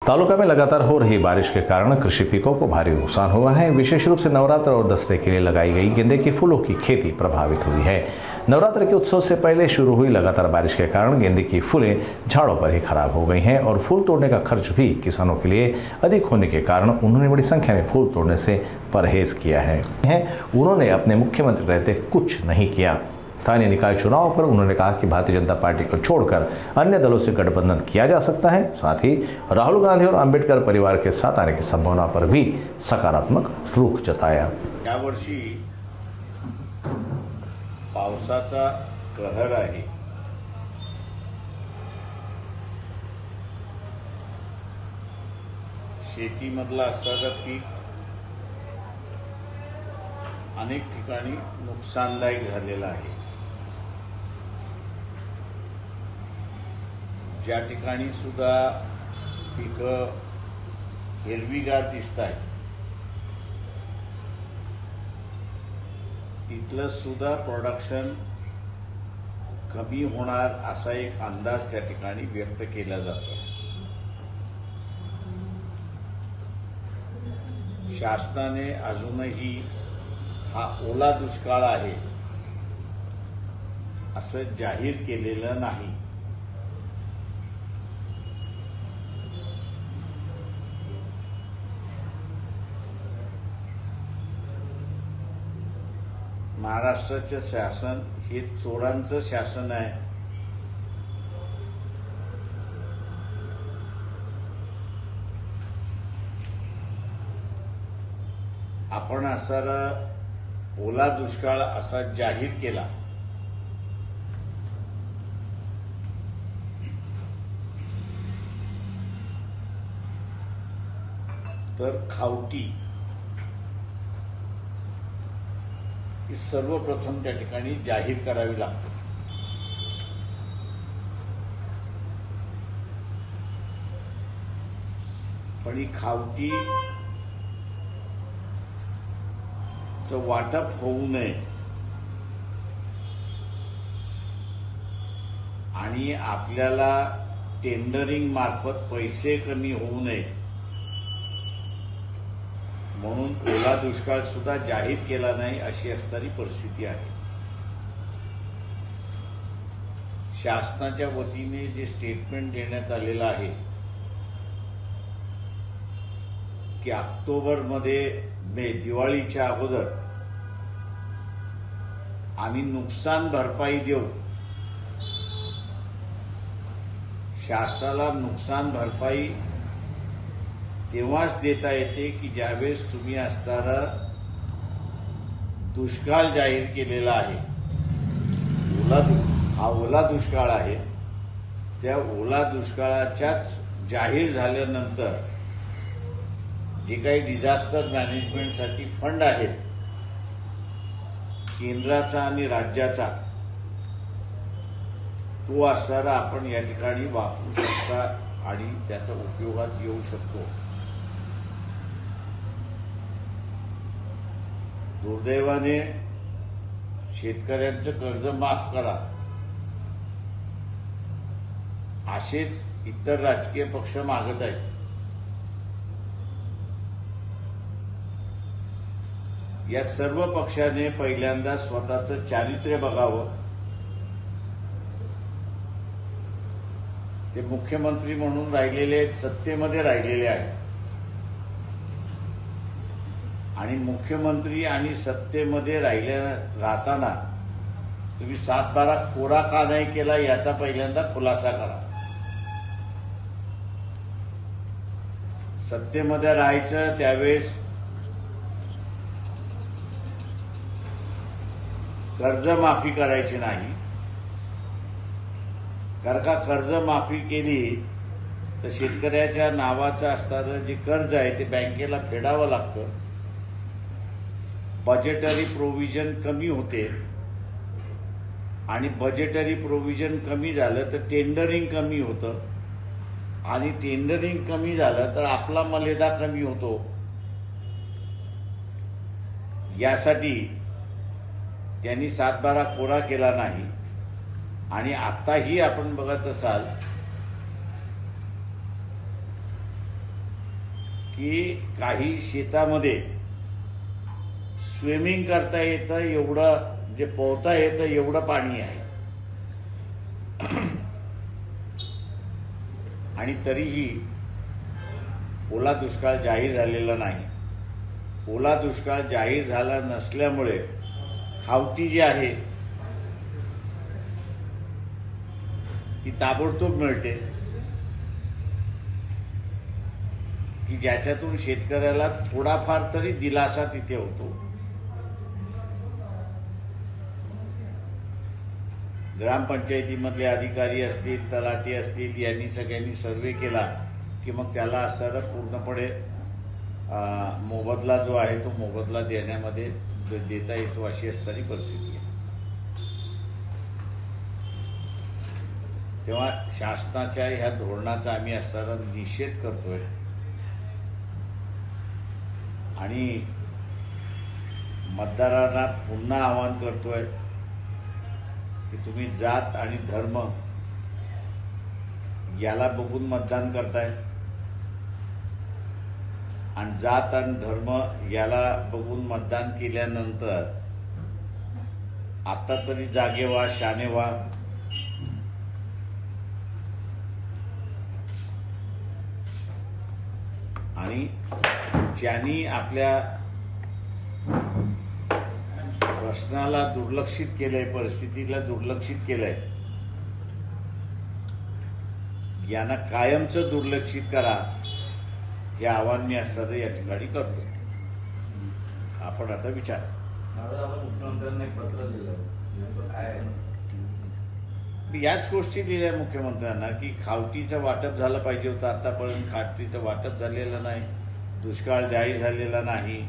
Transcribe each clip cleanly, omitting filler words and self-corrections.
तालुका में लगातार हो रही बारिश के कारण कृषि पिकों को भारी नुकसान हुआ है। विशेष रूप से नवरात्र और दसरे के लिए लगाई गई गेंदे के फूलों की खेती प्रभावित हुई है। नवरात्र के उत्सव से पहले शुरू हुई लगातार बारिश के कारण गेंदे की फूलें झाड़ों पर ही खराब हो गई हैं और फूल तोड़ने का खर्च भी किसानों के लिए अधिक होने के कारण उन्होंने बड़ी संख्या में फूल तोड़ने से परहेज किया है। उन्होंने अपने मुख्यमंत्री रहते कुछ नहीं किया। स्थानीय निकाय चुनाव पर उन्होंने कहा कि भारतीय जनता पार्टी को छोड़कर अन्य दलों से गठबंधन किया जा सकता है। साथ ही राहुल गांधी और अंबेडकर परिवार के साथ आने की संभावना पर भी सकारात्मक रुख जताया। यावर्षी पावसाचा कहर आहे। शेतीमधला असणारं पीक अनेक ठिकाणी नुकसानदायक झालेलं आहे। ज्या ठिकाणी सुद्धा पिकं हिरवीगार दिसतात तिथलं सुद्धा प्रोडक्शन कमी होणार असा एक अंदाज त्या ठिकाणी व्यक्त केला जातो। शासनाने अजूनही हा ओला दुष्काळ आहे असं जाहीर केलेलं नाही। महाराष्ट्राचे शासन हे चोरांचं शासन आहे। आपण असारा ओला दुष्काळ असा जाहीर केला तर खावटी ही सर्वप्रथम त्या ठिकाणी जाहीर करावी लागते। पण ही खावटी वाटप होऊ नये आणि आपल्याला टेंडरिंग मार्फत पैसे कमी होऊ नये म्हणून ओला दुष्काळ सुद्धा जाहीर केला नाही अशी असणारी परिस्थिती आहे। शासनाच्या वतीने जे स्टेटमेंट देण्यात आलेलं आहे की ऑक्टोबरमध्ये दिवाळीच्या अगोदर आम्ही नुकसान भरपाई देऊ। शासनाला नुकसान भरपाई तेव्हाच देता येते की ज्यावेळेस तुम्ही असणारा दुष्काळ जाहीर केलेला आहे। हा ओला दुष्काळ आहे। त्या ओला दुष्काळाच्याच जाहीर झाल्यानंतर जे काही डिझास्टर मॅनेजमेंटसाठी फंड आहेत केंद्राचा आणि राज्याचा तो असणारा आपण या ठिकाणी वापरू शकता आणि त्याचा उपयोगात येऊ शकतो। दुर्दैवाने शेतकऱ्यांचं कर्ज माफ करा असेच इतर राजकीय पक्ष मागत आहेत। या सर्व पक्षाने पहिल्यांदा स्वतःचं चारित्र्य बघावं। ते मुख्यमंत्री म्हणून राहिलेले आहेत, सत्तेमध्ये राहिलेले आहेत आणि मुख्यमंत्री आणि सत्तेमध्ये राहताना तुम्ही 7-12 कोरा का नाही केला याचा पहिल्यांदा खुलासा करा। सत्तेमध्ये राहायचं त्यावेळेस कर्जमाफी करायची नाही, कारण का कर्जमाफी केली तर शेतकऱ्याच्या नावाचं असणारं जे कर्ज आहे ते बँकेला फेडावं लागतं। बजेटरी प्रोव्हिजन कमी होते आणि बजेटरी प्रोव्हिजन कमी झालं तर टेंडरिंग कमी होतं आणि टेंडरिंग कमी झालं तर आपला मर्यादा कमी होतो। यासाठी त्यांनी 7-12 कोरा केला नाही आणि आताही आपण बघत असाल की काही शेतामध्ये स्विमिंग करता येतं एवढं, जे पोहता येतं एवढं पाणी आहे. आणि तरीही ओला दुष्काळ जाहीर झालेला नाही. ओला दुष्काळ जाहीर झाला नसल्यामुळे खावटी जी आहे ती ताबडतोब मिळते, की ज्याच्यातून शेतकऱ्याला थोडाफार तरी दिलासा तिथे होतो. ग्रामपंचायतीमधले अधिकारी असतील, तलाठी असतील, यांनी सगळ्यांनी सर्वे केला की मग त्याला असं पूर्णपणे मोबदला जो आहे तो मोबदला देण्यामध्ये देता येतो, अशी असणारी परिस्थिती आहे. तेव्हा शासनाच्या ह्या धोरणाचा आम्ही असणारा निषेध करतोय आणि मतदारांना पुन्हा आवाहन करतोय की तुम्ही जात आणि धर्म याला बघून मतदान करताय, आणि जात आणि धर्म याला बघून मतदान केल्यानंतर आता तरी जागे व्हा, शाने व्हा. आणि ज्यांनी आपल्या प्रश्नाला दुर्लक्षित केलंय, परिस्थितीला दुर्लक्षित केलंय, यांना कायमचं दुर्लक्षित करा, हे आव्हान मी असं या ठिकाणी करतो. आपण आता विचार. मुख्यमंत्र्यांना एक पत्र लिहिलं काय, याच गोष्टी लिहिल्या मुख्यमंत्र्यांना की खावटीचं वाटप झालं पाहिजे होतं, आतापर्यंत खावटीचं वाटप झालेलं नाही, दुष्काळ जाहीर झालेला नाही,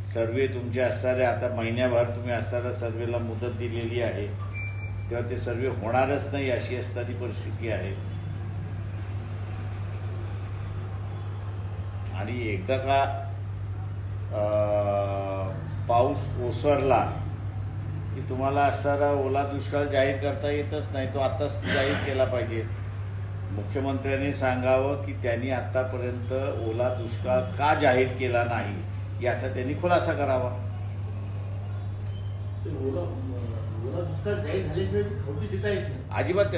सर्वे तुमचे असणारे आता महिन्याभर तुम्ही असणाऱ्या सर्वेला मुदत दिलेली आहे, तेव्हा ते सर्वे होणारच नाही अशी असणारी परिस्थिती आहे. आणि एकदा का पाऊस ओसरला की तुम्हाला असणारा ओला दुष्काळ जाहीर करता येतच नाही, तो आताच जाहीर केला पाहिजे. मुख्यमंत्र्यांनी सांगावं की त्यांनी आतापर्यंत ओला दुष्काळ का जाहीर केला नाही याचा त्यांनी खुलासा करावा. अजिबात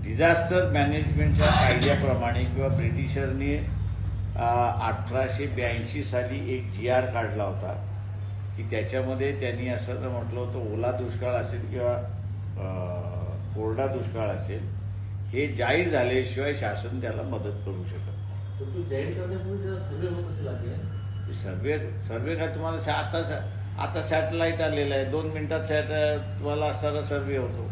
डिझास्टर मॅनेजमेंटच्या कायद्याप्रमाणे किंवा ब्रिटिशरनी 1882 साली एक GR काढला होता की त्याच्यामध्ये त्यांनी असं म्हटलं होतं ओला दुष्काळ असेल किंवा कोरडा दुष्काळ असेल, हे जाहीर झाल्याशिवाय शासन त्याला मदत करू शकत नाही. तो जाहीर करण्यापूर्वी सर्वे होत असेल. सर्वे काय तुम्हाला आता सॅटेलाइट आलेलं आहे, 2 मिनिटात तुम्हाला असणारा सर्वे होतो.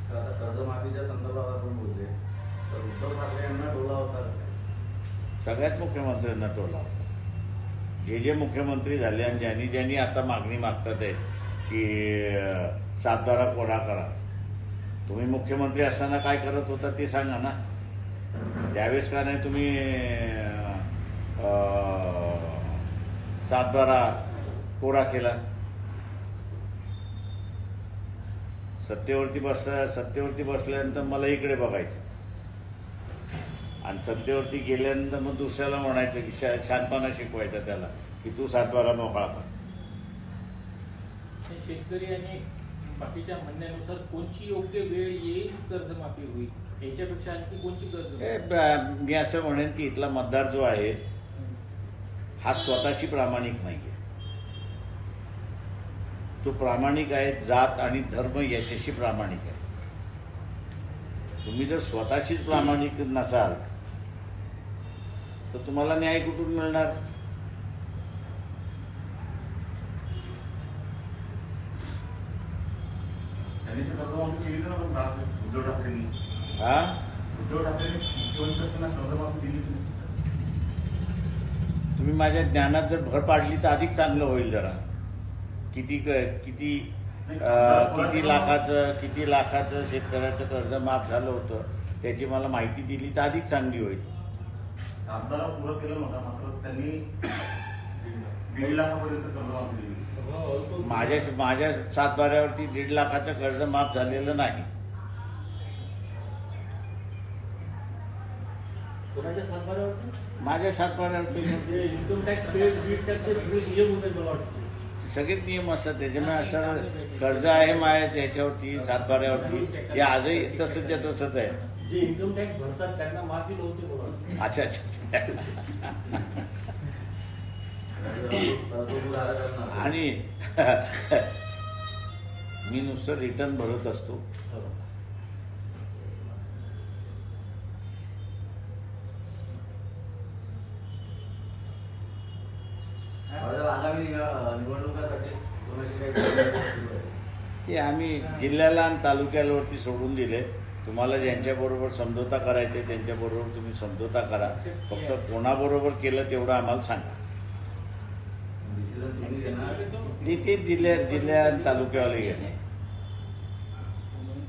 आता कर्जमाफीच्या संदर्भात आपण बोलले तर उद्धव ठाकरे यांना डोला होता, सगळ्याच मुख्यमंत्र्यांना टोला होता. जे मुख्यमंत्री झाले आणि ज्यांनी आता मागणी मागतात आहे की 7/12 कोरा करा, तुम्ही मुख्यमंत्री असताना काय करत होता ते सांगा ना. त्यावेळेस का नाही तुम्ही 7/12 कोरा केला? सत्तेवरती बसल्यानंतर मला इकडे बघायचं आणि सत्तेवरती गेल्यानंतर मग दुसऱ्याला म्हणायचं की शहाणपणा शिकवायचा त्याला की तू 7/12 मोकळा कर. शेतकरी आणि बाकीच्या म्हणण्यानुसार कोणची योग्य वेळ येईल कर्जमाफी होईल, याच्यापेक्षा आणखी कोणची कर्ज? मी असं म्हणेन की इथला मतदार जो आहे हा स्वतःशी प्रामाणिक नाहीये. तो प्रामाणिक आहे जात आणि धर्म याच्याशी प्रामाणिक आहे. तुम्ही जर स्वतःशीच प्रामाणिक नसाल तर तुम्हाला न्याय कुठून मिळणार? तुम्ही माझ्या ज्ञानात जर भर पाडली तर अधिक चांगलं होईल. जरा किती लाखाचं शेतकऱ्याचं कर्ज माफ झालं होतं त्याची मला माहिती दिली तर अधिक चांगली होईल. 7/12 पुरं केलं नव्हतं, मात्र त्यांनी 1.5 लाखापर्यंत कर्ज माफी दिली. माझ्या 7/12वरती 1.5 लाखाचं कर्ज माफ झालेलं नाही. कोणाच्या सातबाऱ्यावरती माझ्या सातबाऱ्यावरती म्हणजे इन्कम टॅक्स पेड बीड टॅक्सचे सगळे नियम होते मला वाटतं. सगळे नियम असतात त्याच्यामुळे असं कर्ज आहे माझ्या त्याच्यावरती सातबाऱ्यावरती ते आजही तसंच्या तसंच आहे. जे इन्कम टॅक्स भरतात त्यांना माफी नव्हती मला वाटतं. अच्छा अच्छा कर्जमुक्त आलं करणार. आणि मी नुसतं रिटर्न भरत असतो. आगामी निवडणुकासाठी कोणाशी काही चर्चा सुरू आहे? हे आम्ही जिल्ह्याला आणि तालुक्यावरती सोडून दिले. तुम्हाला ज्यांच्याबरोबर समझोता करायचे त्यांच्याबरोबर तुम्ही समझोता करा. फक्त कोणाबरोबर केलं तेवढं आम्हाला सांगा. डिसिजन तुम्ही घेणार. ते जिल्ह्या आणि तालुक्यावाले घेणे.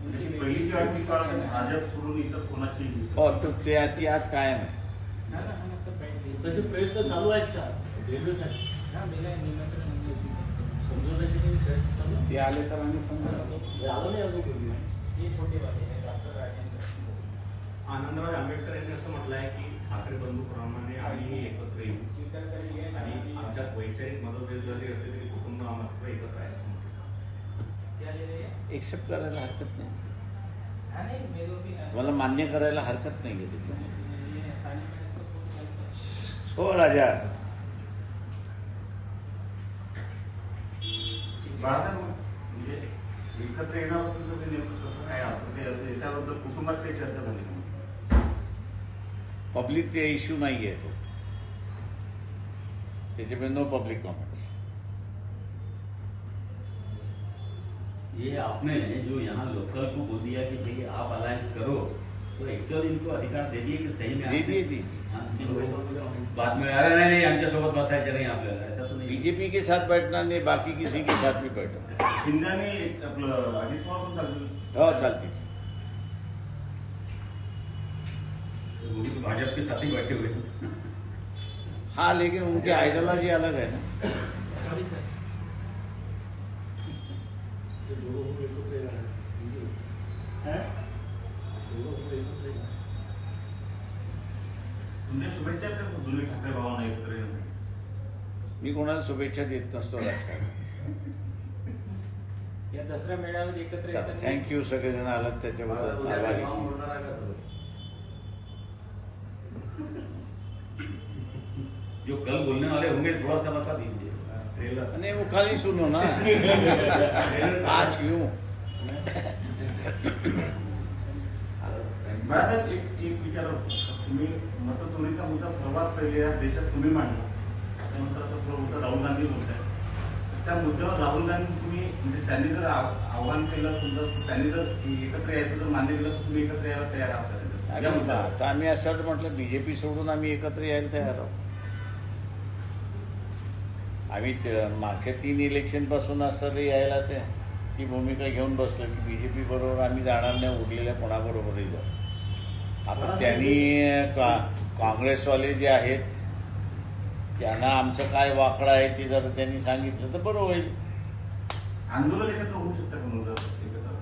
म्हणजे पहिली जी 8 काळात भाजप सोडून इतर कोणाची हो तर ती आठ कायम आहे. तसे प्रयत्न चालू आहेत का रेल्वेसाठी? समजवण्याचे काही प्रयत्न चालू आहेत? ते आले तर आम्ही समजा. झालं नाही अजून कोणी. आनंदराव आंबेडकर यांनी असं म्हटलं आहे की ठाकरे बंधूप्रमाणे आम्ही एकत्र येऊ आणि आमच्यात वैचारिक मतभेद जरी असले तरी कुटुंब आम्हाला एकत्र आहे असं म्हटलं. एक्सेप्ट करायला हरकत नाही. मला मान्य करायला हरकत नाही आहे त्याच्यामध्ये. हो राजा. बाळासाहेब म्हणजे एकत्र येण्याबद्दल ते नेमकं कसं काय असं ते याच्याबद्दल कुटुंबात काही चर्चा झाली नाही. पब्लिक ते इश्यू नाही आहे तो. त्याच्यामुळे नो पब्लिक कॉमेंट्स. ये आपने जो यहाँ लोकल को बोल दिया कि भाई आप अलायंस करो, तो एक्चुअली इनको अधिकार दे दिए कि सही में दी बाद में अरे नहीं आमच्या सोबत बसायचं नाही आपल्याला, ऐसा तो नहीं. बीजेपी के साथ बैठना नहीं, बाकी किसी के साथ भी बैठना. शिंदे आणि आपलं अजित पवार पण चालतील. हो चालती. वो भी तो भाजपा के साथ ही बैठे हुए हैं. हाँ लेकिन उनकी आइडियोलॉजी अलग है ना. तुमच्या शुभेच्छा आहेत का दोन्ही ठाकरे भावांना एकत्र येण्यासाठी? मी कोणाला शुभेच्छा देत नसतो राजकारण. या दसऱ्या मेळाव्यात एकत्र चला येताना- थँक्यू सगळेजण आलात त्याच्याबद्दल उद्या आभारी. फॉर्म भरणार आहे का सगळं? जो कल बोलने वाले होंगे थोड़ा सा बता दीजिए. ट्रेलर नहीं वो खाली सुनो ना. आज क्यों. बाळासाहेब एक विचार तुम्ही मतचोरीचा मुद्दा सर्वात पहिले या देशात तुम्ही मांडला. त्यानंतर आता थोडा मुद्दा राहुल गांधी बोलताय. त्या मुद्द्यावर राहुल गांधी तुम्ही म्हणजे त्यांनी जर आव्हान केलं समजा त्यांनी जर एकत्र यायचं जर मान्य केलं तर तुम्ही एकत्र यायला तयार आहात या मुद्द्यावर? आता आम्ही असं म्हटलं बीजेपी सोडून आम्ही एकत्र यायला तयार आहोत. आम्ही मागच्या 3 इलेक्शन पासून असं यायला ती भूमिका घेऊन बसलो की बीजेपी बरोबर आम्ही जाणार नाही, उरलेल्या कोणाबरोबरही जाऊ. आता त्यांनी काँग्रेसवाले जे आहेत त्यांना आमचं काय वाकडं आहे ते जर त्यांनी सांगितलं तर बरं होईल. आंदोलन एकत्र होऊ शकतं का मुद्दा एकत्र?